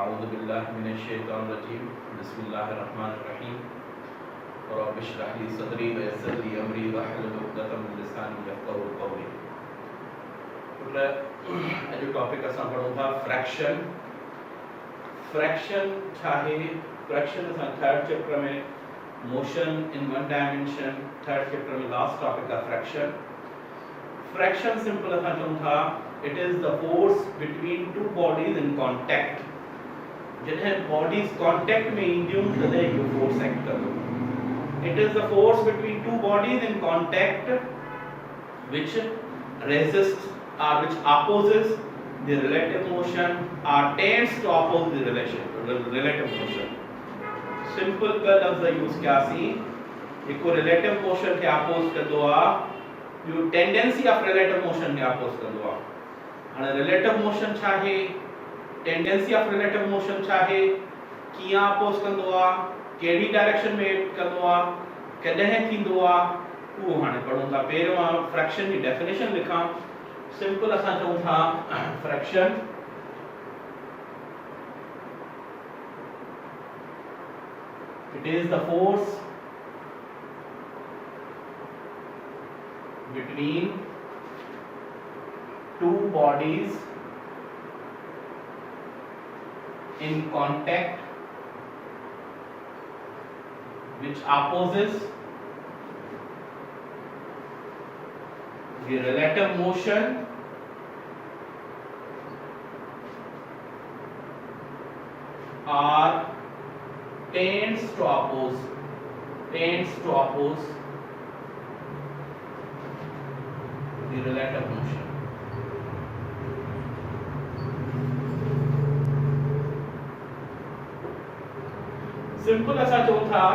अऊज़ुबिल्लाहिमिनश्शैतानिर्रजीम बिस्मिल्लाहिर्रहमानिर्रहीम रब्बि इश्रह ली सदरी व यस्सिर ली अमरी वहलुल उक़दतम मिन लिसानी यफ़क़हू क़ौली। जो टॉपिक असां पढ़ूं था फ्रैक्शन। फ्रैक्शन छा है? फ्रैक्शन असां थर्ड चैप्टर में motion in one dimension, third chapter में लास्ट टॉपिक है फ्रैक्शन। फ्रैक्शन सिंपल असां चऊं था it is the force between two bodies in contact. जॾहिं बॉडीज कॉन्टैक्ट में ईंदियूं तॾहिं इहो फोर्स एक्ट कंदो। It is the force between two bodies in contact which resists or which opposes the relative motion or tends to oppose the relative motion. Simple का लफ्ज़ use क्या सी? हिकु रिलेटिव मोशन खे अपोज कंदो आहे, ॿियो tendency of relative motion खे oppose कंदो आहे। हाणे रिलेटिव मोशन छा आहे? टेंडेंसी ऑफ रिलेटिव मोशन छा आहे? कीअं अपोज कंदो आहे? कहिड़ी डायरेक्शन में कंदो आहे? कॾहिं थींदो आहे? उहो हाणे पढ़ूं था। पहिरियों मां फ्रैक्शन जी डेफिनेशन लिखां। सिंपल असां चऊं था fraction it is the force between two bodies in contact which opposes the relative motion or tends to oppose the relative motion. Simple असां चऊं था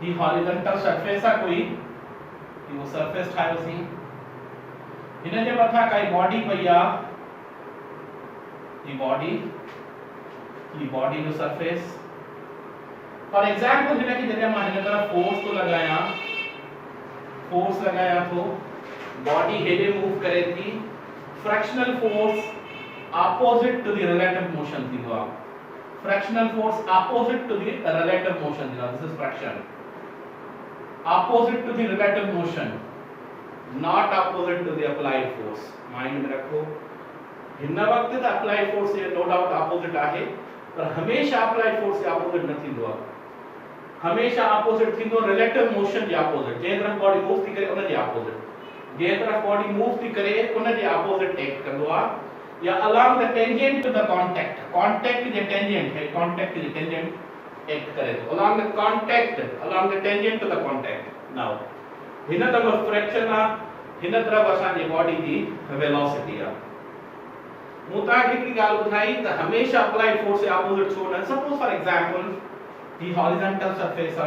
ही हॉरिजॉन्टल सरफेस आहे कोई, वो सरफेस ठाहियोसीं, हिन जे मथां काई बॉडी पई आहे, ही बॉडी जो सरफेस। फॉर एग्जांपल हिन खे जॾहिं मां हिन तरफ फोर्स लॻायां थो, बॉडी हेॾे मूव करे थी, frictional force opposite to the relative motion थींदो आहे। Frictional force opposite to the relative motion थींदो आहे। This is friction. opposite to the relative motion, not opposite to the applied force. Mind में रखो, हिन वक्त त applied force ये no doubt opposite आहे, पर हमेशा applied force से opposite न थींदो आहे। हमेशा opposite थींदो relative motion जे opposite। जे तरफ बॉडी मूव थी करे उन जे opposite, जे तरफ बॉडी मूव थी करे उन जे opposite एक्ट कंदो आहे, या along the tangent to the contact। contact J tangent है, contact जे tangent एक्ट करे तो along the tangent to the contact। now हिन तरफ फ्रैक्शन आ, हिन तरफ असां जी बॉडी जी वेलोसिटी आ। मूं तव्हांखे हिकिड़ी ॻाल्हि ॿुधाई त हमेशा अप्लाइड फोर्स जे ऑपोजिट छो न। सपोज फॉर एग्जांपल ही हॉरिजॉन्टल सरफेस आ,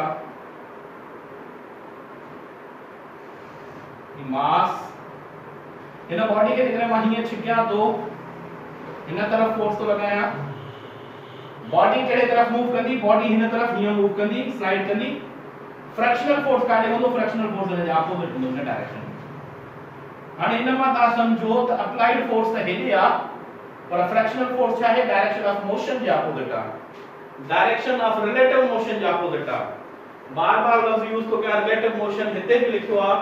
ही मास, हिन बॉडी खे जेकॾहिं मां हीअं छिकियां थो, हिन तरफ फोर्स थो लॻायां, बॉडी कहिड़े तरफ मूव कंदी? बॉडी हिन तरफ हीअं मूव कंदी, स्लाइड कंदी। फ्रैक्शनल फोर्स काॾे हूंदो? फ्रैक्शनल फोर्स हिन जे ऑपोजिट हूंदो, हिन डायरेक्शन में। हाणे हिन मां तव्हां सम्झो त अप्लाइड फोर्स त हेॾे आहे, पर फ्रैक्शनल फोर्स छा आहे? डायरेक्शन ऑफ मोशन जे ऑपोजिट आहे, डायरेक्शन ऑफ रिलेटिव मोशन जे ऑपोजिट आहे। बार-बार लफ्ज़ यूज़ तो कया, रिलेटिव मोशन हिते भी लिखियो आहे,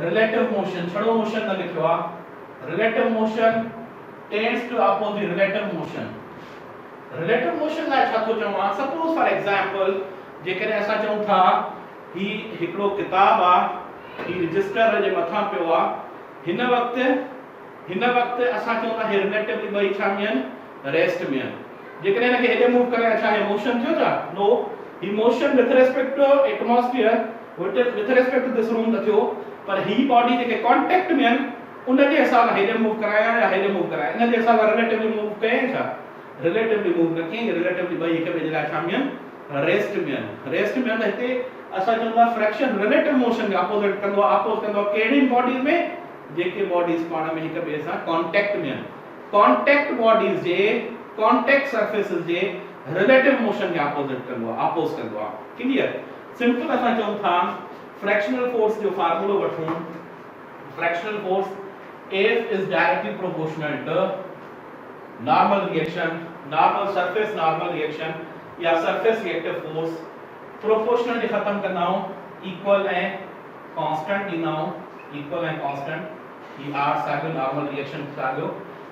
रिलेटिव मोशन, छड़ो मोशन न लिखियो आहे। Relative motion tends to oppose the relative motion. Relative motion लाइ छा थो चवां? सपोज फॉर एग्जांपल जेकॾहिं असां चऊं था ही हिकिड़ो किताब आहे, ही रजिस्टर जे मथां पियो आहे, हिन वक्त असां चऊं था हे रिलेटिवली ॿई छा में आहिनि? रेस्ट में आहिनि। जेकॾहिं हिन खे हेॾे मूव करियां, छा हे मोशन थियो छा? नो, ही motion with respect to atmosphere, with respect to this room न थियो, पर ही बॉडी जेके कॉन्टैक्ट में आहिनि उन जे हिसाब सां हेॾे मूव करायां या हेॾे मूव करायां, इन जे हिसाब सां रिलेटिवली मूव कयां छा? रिलेटिवली मूव न कयां। रिलेटिवली ॿई हिक ॿिए जे लाइ छा में आहिनि? रेस्ट में आहिनि। रेस्ट में आहिनि। हिते असां चऊं था फ्रैक्शन रिलेटिव मोशन जे अपोजिट कंदो आहे। अपोज कंदो आहे कहिड़ी बॉडीज़ में? जेके बॉडीज़ पाण में हिक ॿिए सां कॉन्टैक्ट में आहिनि। कॉन्टैक्ट बॉडीज़ जे, कॉन्टैक्ट सरफेसिस जे रिलेटिव मोशन के अपोजिट कंदो आहे, अपोज कंदो आहे। क्लियर? सिंपल असां चऊं था फ्रैक्शनल फोर्स जो फार्मूलो वठूं। Fractional force F is directly proportional to normal reaction, normal surface normal reaction या सरफेस रिएक्टिव फोर्स प्रोपोर्शनल जे खत्म करना हो इक्वल ऐं कांस्टेंट ॾींदा आहियूं, इक्वल ऐं कांस्टेंट ही आर साॻियो नॉर्मल रिएक्शन साॻियो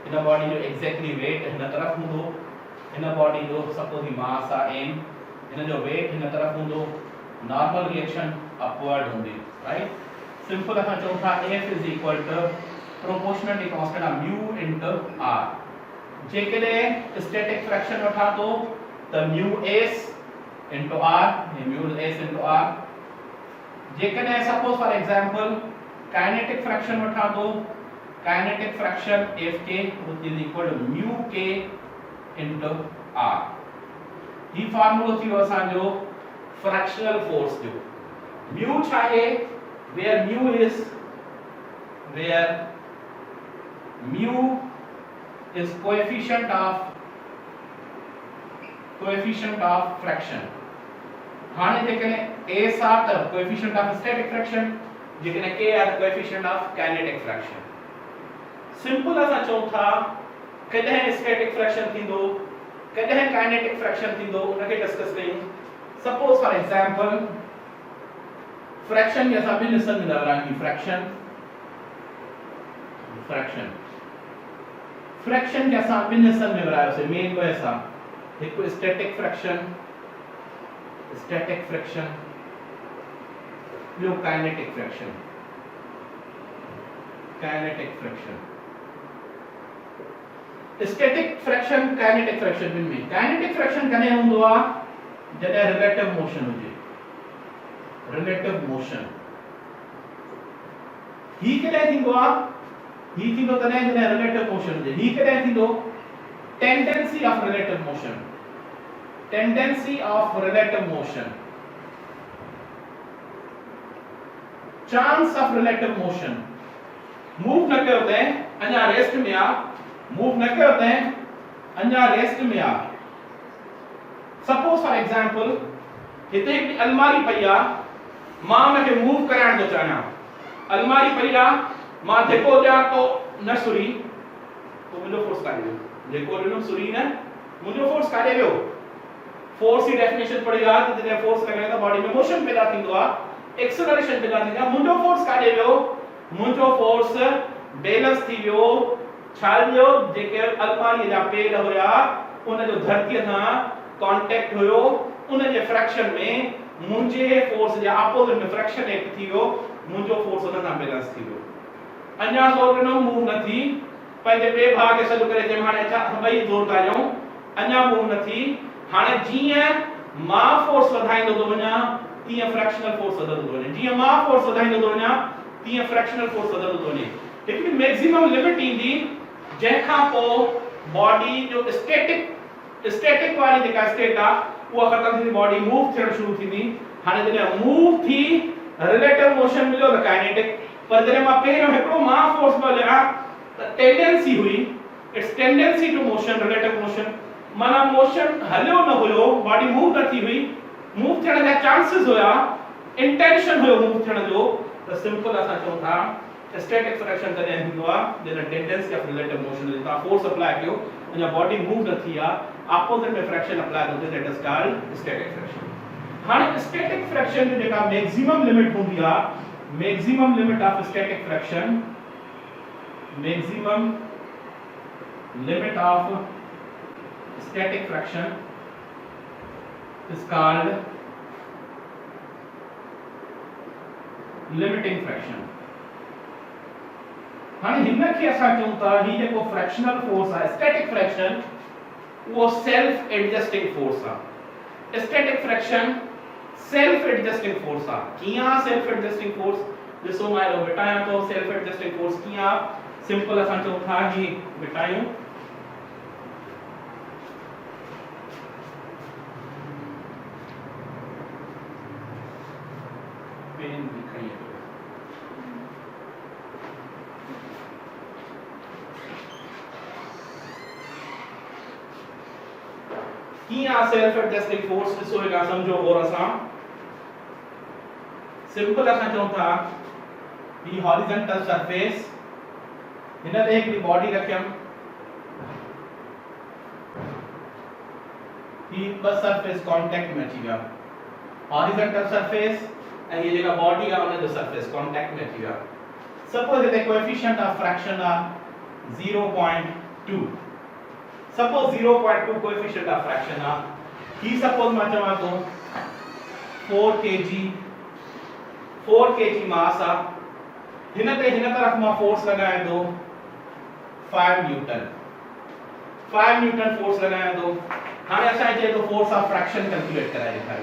इन बॉडी जो एग्जैक्टली वेट हिन तरफ हूंदो, इन बॉडी जो सपोज ही मास आहे m, इन जो वेट हिन तरफ हूंदो, नॉर्मल रिएक्शन अपवर्ड हूंदी, राइट। सिंपल असां चऊं था F is equal to proportional constant of mu into r। जेकॾहिं स्टैटिक फ्रैक्शन वठां तो त म्यू s इनटू r, ये म्यू s इनटू r। जेकॾहिं suppose for example kinetic friction वठां तो kinetic friction F k is equal to mu k into r। ही formula थी असांजो फ्रैक्शनल फोर्स जो। म्यू चाहे where mu is coefficient of fraction। हाने जेकॾहिं a सा त coefficient of static fraction, जेकॾहिं k आहे त coefficient of kinetic fraction। Simple असां चऊं था कॾहिं static fraction थींदो कॾहिं kinetic fraction थींदो उनखे डिस्कस कयूं। सपोज फॉर एग्जांपल फ्रैक्शन के असां ॿिनि हिस्सनि में ॻाल्हायूं, फ्रैक्शन के असां ॿिनि हिस्सनि में विरायोसीं। मेन ॿ हिस्सा, हिकु स्टैटिक फ्रैक्शन ॿियो kinetic fraction. Static fraction kinetic fraction ॿिनि में। काइनेटिक फ्रैक्शन कॾहिं हूंदो आहे जॾहिं रिलेटिव मोशन हुजे, रिलेटिव मोशन। ही कॾहिं थींदो आहे, ही थींदो तॾहिं जॾहिं रिलेटिव मोशन हुजे। ही कॾहिं थींदो tendency of relative motion, chance of relative motion. Move न कयो तैं अञा रेस्ट में आ, मूव न कयो तैं अञा रेस्ट में आ। सपोज फॉर एग्जांपल हिते हिकड़ी अलमारी पई आ, मां उनखे मूव कराइण थो चाहियां। अलमारी पई आ, मां जेको ॾियां तो न सुरी तो मुंहिंजो फोर्स काॾे वियो, जेको ॾिनो सुरी न, मुंहिंजो फोर्स काॾे वियो। फोर्स जी डेफिनेशन पढ़ी आ त जॾहिं फोर्स लॻे त बॉडी में मोशन पैदा थींदो आ, एक्सेलरेशन पैदा थींदी आ। मुंहिंजो फोर्स काॾे वियो, मुंहिंजो फोर्स बैलेंस थी वियो। छा वियो, जेके अलमारी जा पेर हुया उन जो धरती सां कांटेक्ट हुयो, उन जे फ्रैक्शन में मुंहिंजे फोर्स जे अपोजिट में फ्रैक्शन एक्ट थी वियो, मुंहिंजो फोर्स उन सां बैलेंस थी वियो। अञा ज़ोर ॾिनो मूव न थी, पंहिंजे ॿिए भाउ खे सॾु करे चयो हाणे छा ॿई ज़ोर था ॾियूं, अञा मूव न थी। हाणे जीअं मां फोर्स वधाईंदो थो वञा तीअं फ्रैक्शनल फोर्स वधंदो थो वञे, जीअं मां फोर्स वधाईंदो थो वञा तीअं फ्रैक्शनल फोर्स वधंदो थो वञे। हिकिड़ी मैक्सिमम लिमिट ईंदी जंहिंखां पोइ बॉडी जो स्टैटिक वारी जेका स्टेट आहे उहा ख़तम थींदी, बॉडी मूव थियण शुरू थींदी। हाणे जॾहिं मूव थी रिलेटिव मोशन मिलियो त काइनेटिक, पर जॾहिं मां पहिरियों हिकिड़ो मां फोर्स पियो लॻां त टेंडेंसी हुई, it's tendency to motion, relative motion. माना मोशन हलियो न हुयो, बॉडी मूव न थी हुई, मूव थियण जा चांसेस हुया, इंटेंशन हुयो मूव थियण जो। त सिंपल असां चऊं था स्टैटिक फ्रैक्शन तॾहिं थींदो आहे जॾहिं टेंडेंसी ऑफ रिलेटिव मोशन हुजे, तव्हां फोर्स अप्लाई कयो अञा बॉडी मूव न थी आहे, अपोजिट में फ्रैक्शन अप्लाई थो थिए, that is called static fraction. हाणे स्टैटिक फ्रैक्शन जी जेका मैक्सिमम लिमिट हूंदी आहे, maximum limit of static fraction, maximum limit of static fraction is called limiting fraction। हाणे हिन खे असां चऊं था ही जेको फ्रैक्शनल फोर्स आहे स्टैटिक फ्रैक्शन, वो सेल्फ एडजस्टिंग फोर्स आहे। Static fraction self adjusting force आहे। कीअं सेल्फ एडजस्टिंग फोर्स, ॾिसो मां एरो मिटायां थो, सेल्फ एडजस्टिंग फोर्स कीअं, सिंपल असां चऊं था ही मिटायूं, पेन दिखाइए कीअं सेल्फ एडजस्टिंग फोर्स ॾिसो हिकु समझो गौर सां। सिंपल असां चऊं था ही हॉरिजॉन्टल सरफेस, हिन ते हिकिड़ी बॉडी रखियमि, ही बस सरफेस कांटेक्ट में अची विया हॉरिजॉन्टल सरफेस and ये जेका बॉडी आ उन जो सरफेस कांटेक्ट में थी suppose it coefficient of friction आ 0.2 सपोज 0.2 कोएफिशिएंट ऑफ फ्रैक्शन आ ही सपोज मा चवा तो 4 kg मास आ हिन तरफ मा फोर्स लगाए दो 5 न्यूटन फोर्स लगाए दो हाने असा जे तो फोर्स ऑफ फ्रैक्शन कैलकुलेट कराए दिखाए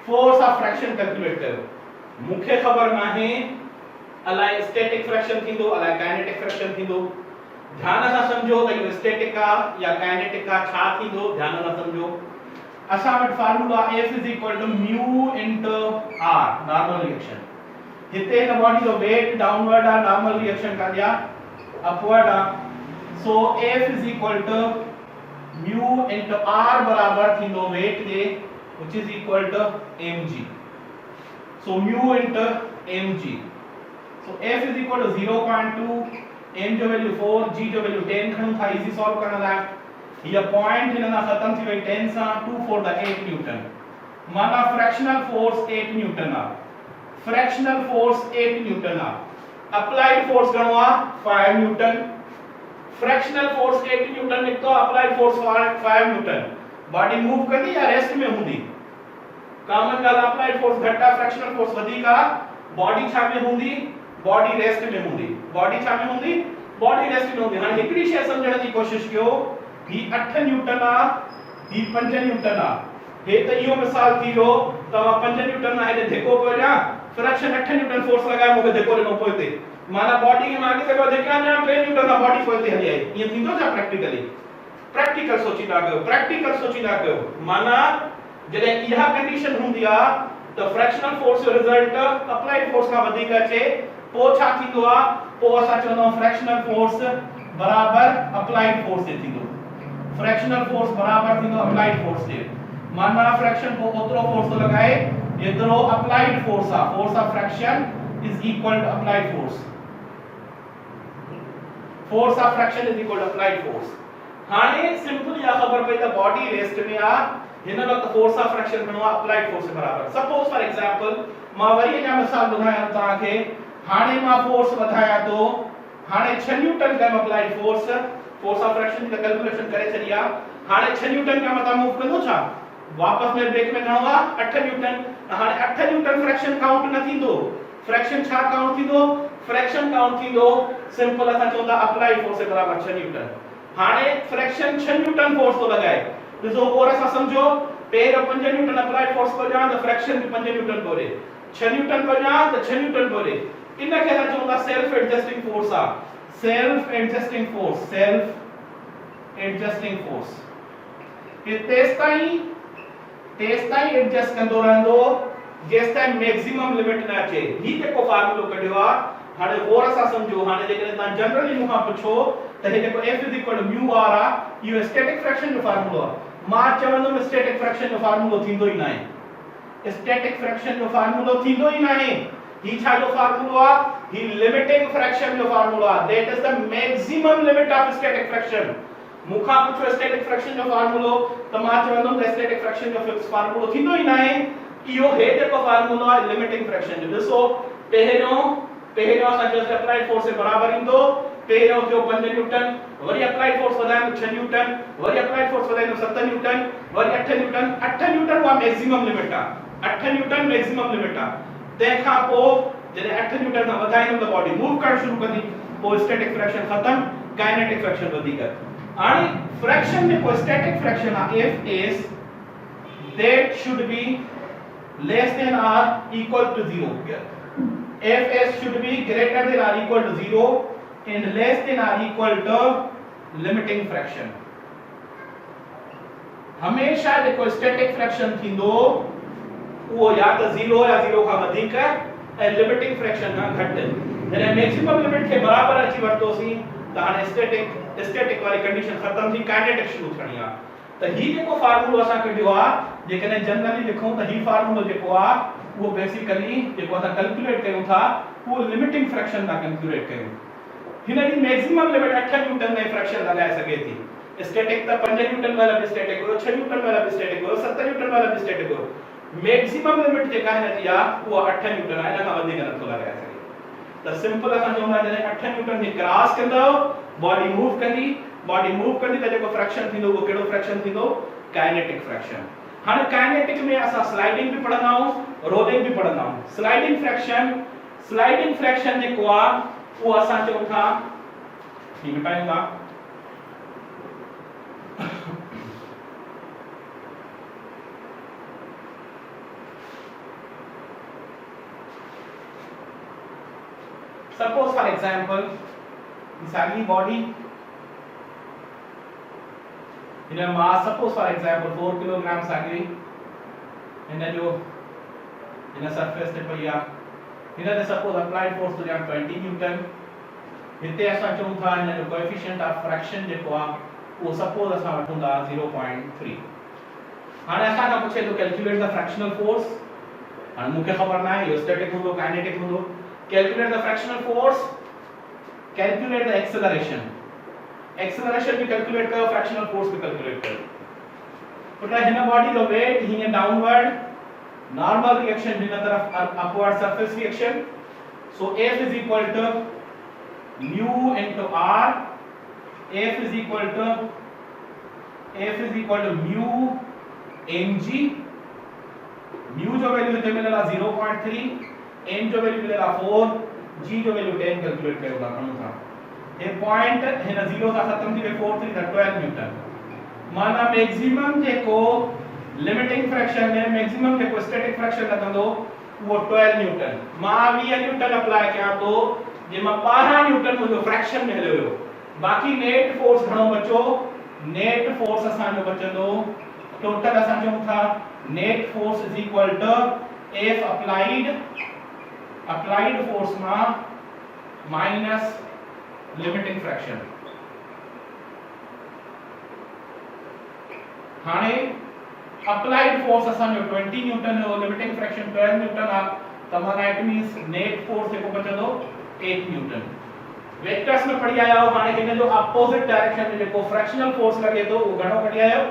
फोर्स ऑफ फ्रैक्शन कैलकुलेट करो मुख्य खबर नाहे अलाइ स्टैटिक फ्रैक्शन थींदो अलाइ काइनेटिक फ्रैक्शन थींदो ध्यान सां समझो त इहो स्टैटिक आ या काइनेटिक आ छा थींदो ध्यान सां समझो असां वटि formula F mu into r normal reaction हिते हिन बॉडी जो वेट डाउनवर्ड आ नॉर्मल रिएक्शन का दिया अपवर्ड आ so F mu into r बराबर थींदो वेट जे which is equal to mg so mu into mg so F is equal to 0.2 m जो वैल्यू 4 g जो वैल्यू 10 खणूं था इजी सॉल्व करण लाइ ये पॉइंट हिन ना खत्म थी वई 10 सा 2 4 द 8 न्यूटन माना फ्रैक्शनल फोर्स 8 न्यूटन आ फ्रैक्शनल फोर्स 8 न्यूटन आ अप्लाइड फोर्स घणो आ 5 न्यूटन फ्रैक्शनल फोर्स 8 न्यूटन निकतो applied force 5 newton body move कंदी या रेस्ट में हूंदी कॉमन गाल अप्लाइड फोर्स घटा फ्रैक्शनल फोर्स वधीका बॉडी छा में हूंदी बॉडी रेस्ट में हूंदी बॉडी छा में हूंदी बॉडी रेस्ट में हूंदी हां हिकड़ी शय समझण जी कोशिश कयो ही 8 न्यूटन आ ही 5 न्यूटन आ हे त इहो मिसाल थी वियो तवा 5 न्यूटन आ हेडे धिको पया फ्रैक्शन 8 न्यूटन फोर्स लगाए मूंखे धिको ॾिनो पोइते माना बॉडी खे मां अॻिते वधिका न 3 न्यूटन आ बॉडी पोइते हली आई ईअं थींदो छा प्रैक्टिकली प्रैक्टिकल सोचींदा कयो माना जॾहिं इहा कंडीशन हूंदी आ त फ्रैक्शनल फोर्स जो रिजल्ट अप्लाइड फोर्स खां वधीक अचे पोइ छा थींदो आ पोइ असां चवंदा फ्रैक्शनल फोर्स बराबर अप्लाइड फोर्स जे थींदो फ्रैक्शनल फोर्स बराबर थींदो अप्लाइड फोर्स जे माना फ्रैक्शन को ओतिरो फोर्स तो लगाए जेतिरो अप्लाइड फोर्स आ force of friction is equal to applied force of friction is equal to applied force हाने सिंपल या खबर पई त बॉडी रेस्ट में आ हिन वक्त फोर्स ऑफ फ्रैक्शन घणो आ अप्लाइड फोर्स के बराबर सपोज फॉर एग्जांपल मां वरी अञा मिसाल ॿुधायां तां खे हाने मां फोर्स वधाया तो हाने 6 न्यूटन का अप्लाइड फोर्स ऑफ फ्रैक्शन की कैलकुलेशन करे छडिया हाने 6 न्यूटन का मतलब मूव कंदो छा वापस में ब्रेक में घणो आ 8 न्यूटन हाने 8 न्यूटन फ्रैक्शन काउंट न थींदो फ्रैक्शन छा काउंट थींदो फ्रैक्शन काउंट थींदो सिंपल असा चोंदा अप्लाइड फोर्स के बराबर 6 न्यूटन हाने फ्रैक्शन 6 न्यूटन फोर्स तो लगाए ॾिसो और असां समझो पहिरियों 5 न्यूटन अप्लाइड फोर्स को ॼाण त फ्रैक्शन भी 5 न्यूटन कोरे 6 न्यूटन को ॼाण त 6 न्यूटन कोरे इन खे असां चवंदा सेल्फ एडजस्टिंग फोर्स आ सेल्फ एडजस्टिंग फोर्स ये तेस ताईं एडजस्ट कंदो रहंदो जेस ताईं मैक्सिमम लिमिट न अचे ही जेको फार्मूलो कढियो आ हाने और असां समझो हाने जेकॾहिं तव्हां जनरली मूंखां पुछो त हे जेको F mu r आ इहो स्टैटिक फ्रैक्शन जो फार्मूलो आ मां चवंदुमि स्टैटिक फ्रैक्शन जो फार्मूलो थींदो ही नाहे स्टैटिक फ्रैक्शन जो फार्मूलो थींदो ही नाहे ही छा जो फार्मूलो आ ही लिमिटिंग फ्रैक्शन जो फार्मूलो आ that is the maximum limit of static friction मूंखां पुछो स्टैटिक फ्रैक्शन जो फार्मूलो त मां चवंदुमि स्टैटिक फ्रैक्शन जो फिक्स फार्मूलो थींदो ही नाहे इहो हे जेको फार्मूलो आ लिमिटिंग फ्रैक्शन जो ॾिसो पहिरियों असां जो अप्लाइड फोर्स जे बराबर ईंदो पहिरियों थियो 5 न्यूटन वरी अप्लाइड फोर्स वधायो 6 न्यूटन वरी अप्लाइड फोर्स वधायो 7 न्यूटन वरी 8 न्यूटन वा मैक्सिमम लिमिट आ 8 न्यूटन मैक्सिमम लिमिट आ तंहिंखां पोइ जॾहिं 8 न्यूटन खां वधाईंदो त बॉडी मूव करण शुरू कंदी पोइ स्टैटिक फ्रैक्शन खत्म काइनेटिक फ्रैक्शन वधीक हाणे फ्रैक्शन में कोई स्टैटिक फ्रैक्शन आ F is that should be less than or equal to 0 Fs should be greater than or equal to 0 and less than or equal to limiting fraction हमेशा जेको static fraction थींदो वो या तो 0 या 0 का वधीक ऐं लिमिटिंग फ्रैक्शन खां घटि जॾहिं मैक्सिमम लिमिट के बराबर अची वरतोसीं त हाणे स्टैटिक वाली कंडीशन खत्म थी काइनेटिक शुरू थणी आ त ही जेको फार्मूलो असां कढियो आ जेकॾहिं जनरली लिखूं त ही फार्मूलो जेको आ वो बेसिकली जेको असां कैलकुलेट कयूं था वो लिमिटिंग फ्रैक्शन का कैलकुलेट कयूं हिन जी मैक्सिमम लिमिट 8 न्यूटन में फ्रैक्शन लगाए सके थी स्टैटिक त 5 न्यूटन वाला भी स्टैटिक हो 6 न्यूटन वाला भी स्टैटिक हो 7 न्यूटन वाला भी स्टैटिक हो मैक्सिमम लिमिट जेका है न या वो 8 न्यूटन आहे न का वधीक न थो लॻाए सघे त सिंपल असां चवंदा जॾहिं 8 न्यूटन खे क्रॉस कंदो बॉडी मूव कंदी त जेको फ्रैक्शन थींदो वो केड़ो फ्रैक्शन थींदो काइनेटिक फ्रैक्शन हाणे काइनेटिक में असां स्लाइडिंग भी पढ़ंदा आहियूं रोलिंग भी पढ़ंदा आहियूं स्लाइडिंग फ्रैक्शन जेको आ वो असां चऊं था ही मिटायूं था suppose for example saggy body in a mass suppose for example 4 kilogram saggy in a jo in a surface te paiya in a suppose applied force to 20 newton हिते असां चऊं था इन जो कोएफिशिएंट ऑफ फ्रैक्शन जेको आ वो suppose असां वठूंदा 0.3 हाणे असां खां पुछे तो कैलकुलेट द फ्रैक्शनल फोर्स हाणे मूंखे ख़बर ना आहे यो स्टैटिक हूंदो काइनेटिक हूंदो calculate the fractional force calculate the acceleration भी कैलकुलेट करो फ्रैक्शनल फोर्स भी कैलकुलेट करो तो हिन बॉडी जो वेट हिन डाउनवर्ड नॉर्मल रिएक्शन हिन तरफ upward surface reaction so F is equal to mu into r F is equal to mu mg mu जो वैल्यू हिते मिलेला 0.3 m जो वैल्यू मिलेला 4 g जो वैल्यू 10 कैलकुलेट करेगा करूं था ये पॉइंट हिन 0 सा खत्म थी 4 3 12 न्यूटन माना मैक्सिमम जेको लिमिटिंग फ्रैक्शन है मैक्सिमम जेको स्टैटिक फ्रैक्शन लगंदो वो 12 न्यूटन मां 20 न्यूटन अप्लाई कया तो जेमा 12 न्यूटन मुझो फ्रैक्शन में हलियो बाकी नेट फोर्स घणो बचो नेट फोर्स असां जो बचंदो टोटल असां चऊं था net force is equal to F applied force मा माइनस लिमिटिंग फ्रैक्शन हाणे अप्लाइड फोर्स असां जो 20 न्यूटन हो लिमिटिंग फ्रैक्शन 12 न्यूटन आ तमारा इट मींस नेट फोर्स जेको बचंदो 8 न्यूटन वेक्टर्स में पढ़ी आया हो हाने हिन जो अपोजिट डायरेक्शन में जेको फ्रैक्शनल फोर्स लगे तो वो घणो पढ़ी आयो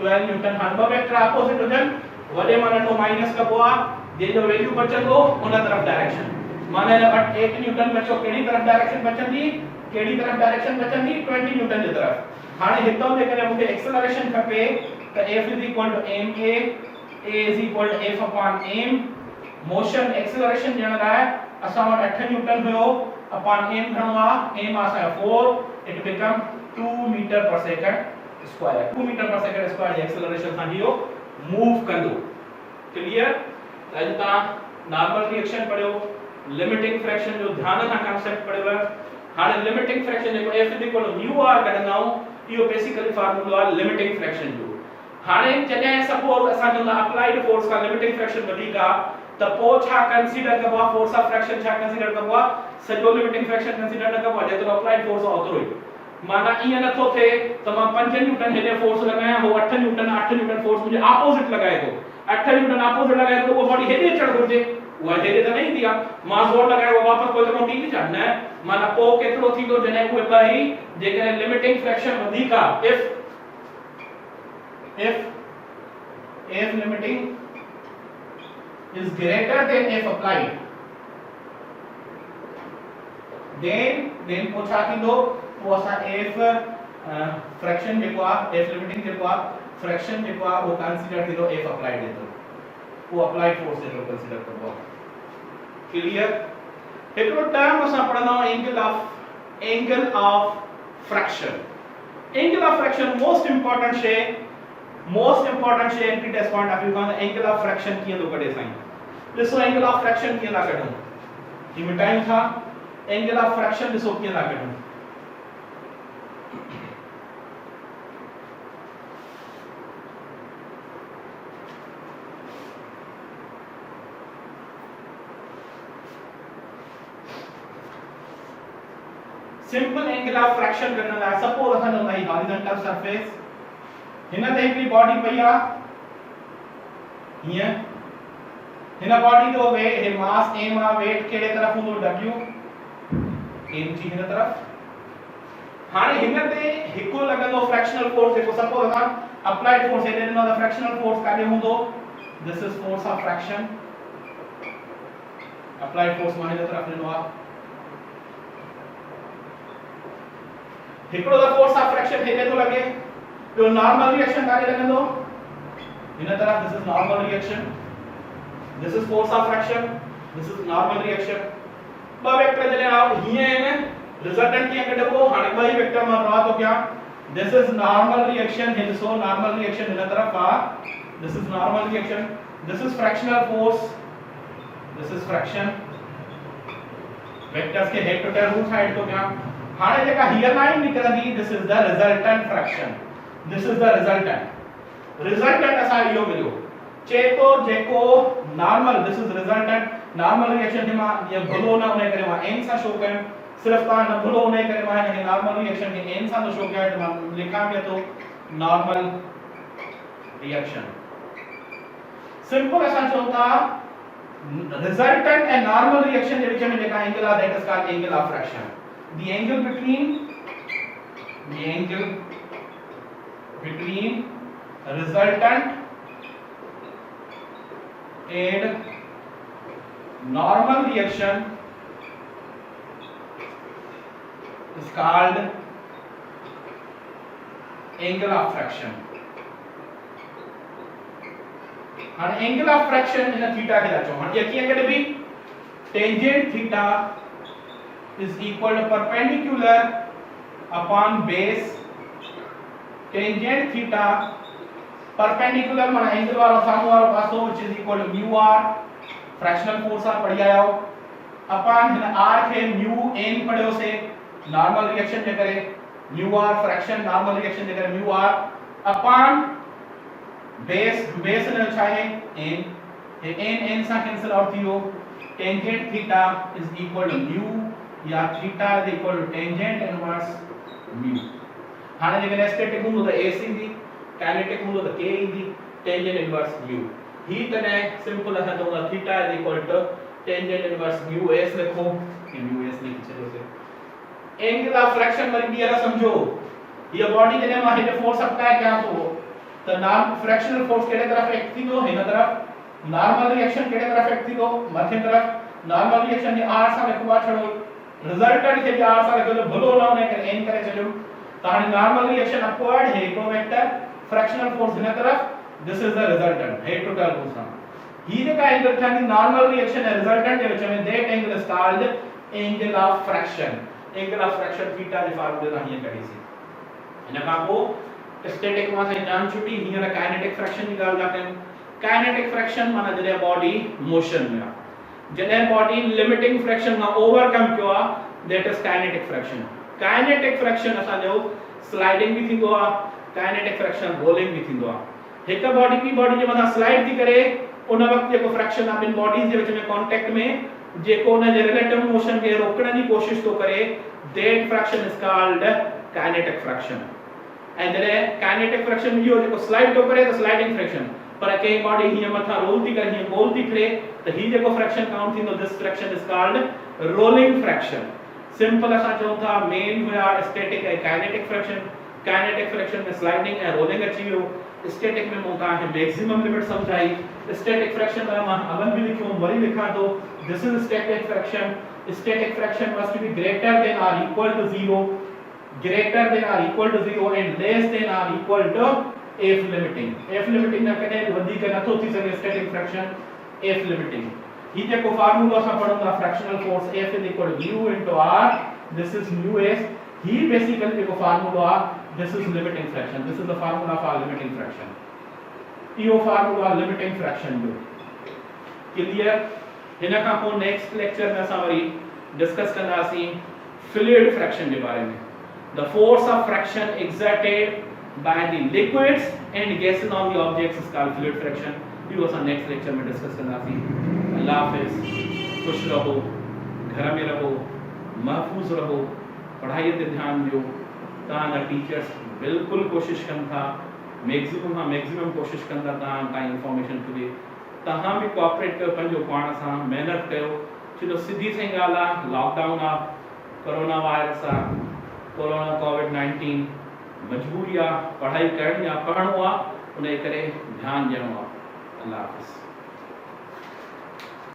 12 न्यूटन हां ब वेक्टर अपोजिट हुजन वडे माने तो माइनस कबो आ जे जो वैल्यू बचंदो उन तरफ डायरेक्शन माने 8 न्यूटन बचो केडी तरफ डायरेक्शन बचंदी 20 न्यूटन जे तरफ हाने हितो जे करे मुके एक्सेलरेशन खपे त F is equal to ma a is equal to F upon m motion acceleration जण लाए असा 8 न्यूटन हुयो अपॉन m घणो आ m आसा 4 इट बिकम 2 मीटर पर सेकंड स्क्वायर 2 मीटर पर सेकंड स्क्वायर एक्सेलरेशन सां हियो मूव कंदो क्लियर अजता नॉर्मल रिएक्शन पढ़ियो लिमिटिंग फ्रैक्शन जो ध्यान सां कांसेप्ट पढ़ियो हाने लिमिटिंग फ्रैक्शन जेको F is equal to mu r कढंदाऊ इहो बेसिकली फार्मूला आहे लिमिटिंग फ्रैक्शन जो हाने जॾहिं सपोज असां जो अप्लाइड फोर्स का लिमिटिंग फ्रैक्शन वधीक आ त पो छा कंसीडर कबो फोर्स ऑफ फ्रैक्शन छा कंसीडर कबो सजो लिमिटिंग फ्रैक्शन कंसीडर न कबो जेतिरो अप्लाइड फोर्स आ ओतिरो ही माना ईअं नथो थे त मां 5 न्यूटन हेॾे फोर्स लॻायां हो 8 न्यूटन फोर्स मुझे ऑपोजिट लॻाए थो 8 न्यूटन ऑपोजिट लॻाए थो वो बॉडी हेॾे अचण घुरिजे उहा हेॾे त न ईंदी आहे मां जोर लॻायो वापस कोई त ईंदी छा न माना पो केतिरो थींदो जॾहिं उहे ॿ ही जेकॾहिं लिमिटिंग फ्रैक्शन वधीक आहे if limiting is greater than F applied then को छा थींदो वो असां F फ्रैक्शन जेको आहे F लिमिटिंग जेको आहे फ्रैक्शन जेको आहे वो कंसीडर थींदो F applied जेतो वो अप्लाइड फोर्स जेतो कंसीडर करबो क्लियर हिकड़ो टर्म असां पढ़ंदा angle of friction most important शे entry test point of view का एंगल ऑफ फ्रैक्शन कीअं थो कढे साईं ॾिसो एंगल ऑफ फ्रैक्शन कीअं था कढूं ही मिटायूं था एंगल ऑफ फ्रैक्शन ॾिसो कीअं था कढूं सिंपल एंगल ऑफ फ्रैक्शन कढण लाइ सपोज असां चवंदा आहियूं हॉरिजॉन्टल सरफेस हिन ते हिकड़ी बॉडी पई आ हिय हिन बॉडी जो वेट है मास m आ वेट केड़े तरफ हूंदो w m जी हिन तरफ हाणे हिन ते हिकु लॻंदो फ्रैक्शनल फोर्स जेको सपोज असां अप्लाइड फोर्स हेॾे ॾिनो त फ्रैक्शनल फोर्स काॾे हूंदो this is force of fraction applied force मां हिन तरफ ॾिनो आहे हिकिड़ो त फोर्स ऑफ फ्रैक्शन हेॾे थो लॻे ॿियो नॉर्मल रिएक्शन काॾे लॻंदो हिन तरफ this is normal reaction this is force of fraction this is normal reaction ॿ वेक्टर जॾहिं आओ हीअं आहिनि रिजल्टेंट कीअं कढबो हाणे ॿई वेक्टर मां रहा तो क्या दिस इज नॉर्मल रिएक्शन हे ॾिसो नॉर्मल रिएक्शन हिन तरफ आहे this is normal reaction this is frictional force this is friction vectors के head to tail route side तो क्या हाणे जेका हीअ लाइन निकरंदी this is the resultant friction this is the resultant असां इहो मिलियो चए तो जेको normal this is resultant normal reaction के मां ये भलो ना उन्हें करे मां n सा शो कयूं सिर्फ ता न भलो उन्हें करे मां हिन नॉर्मल रिएक्शन के n सा न शो कया तो मां लिखा पिया तो नॉर्मल रिएक्शन सिंपल असां चऊं था resultant and normal reaction के बीच में जेका एंगल आ that is called angle of friction the angle between resultant and normal reaction is called angle of fraction and angle of fraction in a theta के लाचो हम ये किया करे भी tangent theta is equal to perpendicular upon base tangent theta perpendicular माना angle वाला सामने वाला पासो which is equal to mu r fractional force आ पढ़ी आया हो upon हिन r के mu n पढ़ियो से normal reaction जे करे mu r fraction normal reaction जे करे mu r upon base ने छा है n ये n सा कैंसिल आउट थियो tangent theta is equal to mu या theta is equal to tangent inverse mu हाने जेकॾहिं स्टैटिक हूंदो त ac ईंदी काइनेटिक हूंदो त k ईंदी टेंजेंट इनवर्स म्यू ही तॾहिं सिंपल असां चऊं था theta is equal to tangent inverse mu s लिखो कि म्यू s लिखी छॾियोसीं एंगल ऑफ फ्रैक्शन वरी ॿीहर सम्झो हीअ बॉडी जॾहिं मां हिन फोर्स अप्लाई कयां थो त नॉन फ्रैक्शनल फोर्स कहिड़े तरफ एक्ट थींदो हिन तरफ नॉर्मल रिएक्शन कहिड़े तरफ एक्ट थींदो मथे तरफ नॉर्मल रिएक्शन जे r सां लिखबो आहे छड़ो रिजल्टेंट के r सां लिखो भलो ना उन्हें करे n करे छॾियो त हाणे नॉर्मल रिएक्शन अपवर्ड है हिकिड़ो वेक्टर फ्रैक्शनल फोर्स हिन तरफ this is the resultant head to tail route सां ही जेका एंगल ठहंदी नॉर्मल रिएक्शन ऐं रिजल्टेंट जे विच में that angle is called angle of friction theta जे फार्मूले सां हीअं कढीसीं हिन खां पोइ स्टैटिक मां सां जान छुटी हींअर काइनेटिक फ्रैक्शन जी ॻाल्हि था कयूं काइनेटिक फ्रैक्शन माना जॾहिं बॉडी मोशन में आहे जॾहिं बॉडी लिमिटिंग फ्रैक्शन खां ओवरकम कयो आहे दैट इज काइनेटिक फ्रैक्शन असांजो स्लाइडिंग भी थींदो आहे काइनेटिक फ्रैक्शन रोलिंग भी थींदो आहे हिकु बॉडी ॿी बॉडी जे मथां स्लाइड थी करे उन वक्त जेको फ्रैक्शन आहे ॿिनि बॉडीज़ जे विच में कॉन्टेक्ट में जेको उन जे रिलेटिव मोशन खे रोकण जी कोशिश थो करे that fraction is called kinetic fraction ऐं जॾहिं काइनेटिक फ्रैक्शन इहो जेको स्लाइड थो करे त स्लाइडिंग फ्रैक्शन पर कंहिं बॉडी हीअं मथां रोल थी करे हीअं गोल थी फिरे त ही जेको फ्रैक्शन काउंट थींदो this friction is called rolling friction simple असां चऊं था मेन हुया स्टैटिक ऐं काइनेटिक फ्रैक्शन में स्लाइडिंग ऐं रोलिंग अची वियो स्टैटिक में मूं तव्हांखे मैक्सिमम लिमिट सम्झाई स्टैटिक फ्रैक्शन में मां अॻु बि लिखियो वरी लिखां थो this is static friction must be greater than or equal to 0 and less than or equal to f limiting ना कॾहिं वधीक नथो थी सघे स्टैटिक फ्रैक्शन f limiting ही जेको फार्मूला असां पढ़ूं था frictional force f is equal to u into r this is mu s ही बेसिकली जेको फार्मूला आहे this is limiting friction this is the formula for limiting friction इहो formula limiting friction जो क्लियर हिन खां पोइ नेक्स्ट लेक्चर में असां वरी डिस्कस कंदासीं फ्लूइड फ्रैक्शन जे बारे में the force of friction exerted by the liquids and gases on the objects is called fluid fraction इहो असां नेक्स्ट लेक्चर में डिस्कस कंदासीं अल्लाह हाफ़िज़ खुश रहो घर में रहो महफूज रहो पढ़ाई ते ध्यान ॾियो तव्हांजा टीचर्स बिल्कुलु कोशिशि कनि था मैक्सिमम कोशिशि कनि था तव्हां ताईं इंफॉर्मेशन पुॼे तव्हां बि कोऑपरेट कयो पंहिंजो पाण सां महिनत कयो छो जो सिधी सही ॻाल्हि आहे लॉकडाउन आहे कोरोना वायरस आहे कोरोना कोविड-19 मजबूरी आहे, पढ़ाई करणी आहे, पढ़णो आहे, उन जे करे ध्यानु ॾियणो आहे। अल्लाह हाफ़िज़।